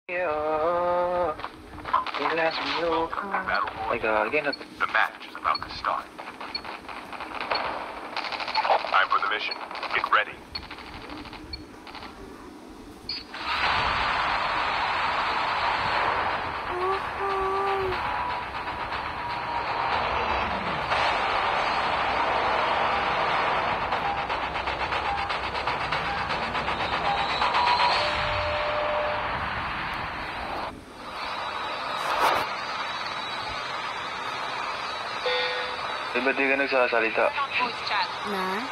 My God, again. The match is about to start. Time for the mission. Get ready. Ba't di ka nagsasalita? Na?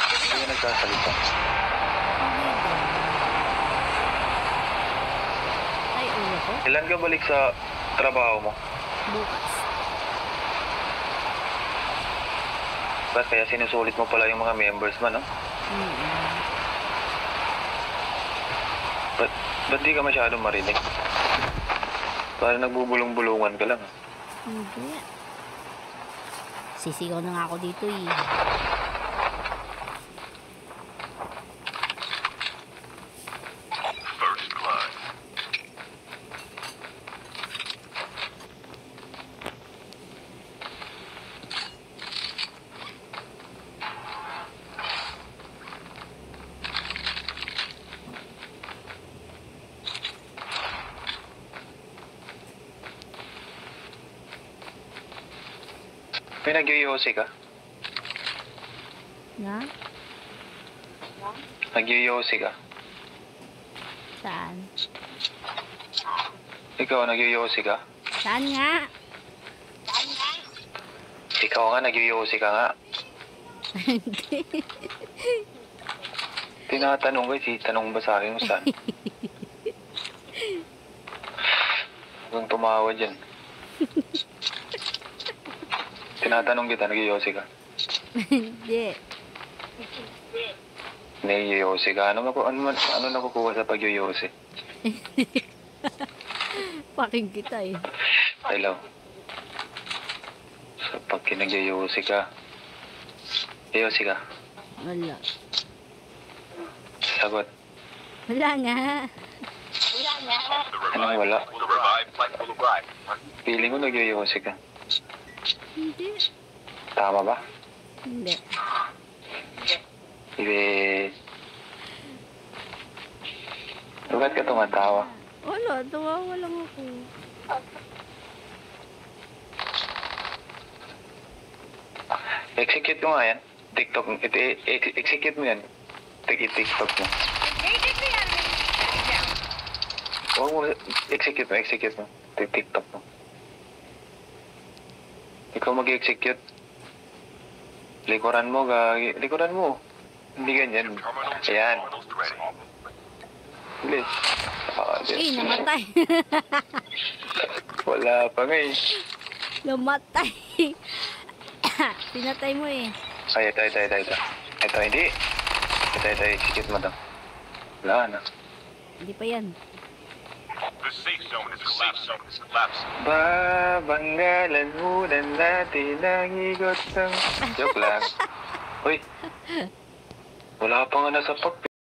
Di ka nagsasalita. Ay, ulo ko? Ilan ka balik sa trabaho mo? Bukas. Ba't kaya sinusulit mo pala yung mga members mo, no? Ba't di ka masyadong marinig? Parang nagbubulong-bulungan ka lang. Hindi. Sisigaw na nga ako dito eh. First blood. May nag-yoyosi ka? Na? Nag-yoyosi ka? Saan? Ikaw, nag-yoyosi ka? Saan nga? Ikaw nga, nag-yoyosi ka nga. Hindi. Tinatanong ko, tanong ba sa akin kung saan? Huwag tumawa dyan. Tinatanong kita, nag-yoyosi ka? Hindi. Nag-yoyosi ka? Ano nakukuha sa pag-yoyosi? Paking kita eh. Hello. So, pag kinag-yoyosi ka, yoyosi ka? Wala. Sagot. Wala nga. Anong wala? The revive flight will arrive. Feeling ko nag-yoyosi ka. Hindi. Tama ba? Hindi. Bakit ka tumatawa? Wala. Tawawa lang ako. Execute mo nga yan. TikTok. Execute mo yan. TikTok mo. Huwag mo. Execute mo. TikTok mo. Ikaw mag-execute. Likuran mo, gagi. Likuran mo. Hindi ganyan. Ayan. Bilis. Eh, namatay. Wala pa nga eh. Namatay. Pinatay mo eh. Ay, ito. Ito, hindi. Ito, execute mo daw. Wala na. Hindi pa yan. The safe zone is collapsing. Babanggalan muna natin ang ikot ng... Joke lang. Uy. Wala pa nga nasa pag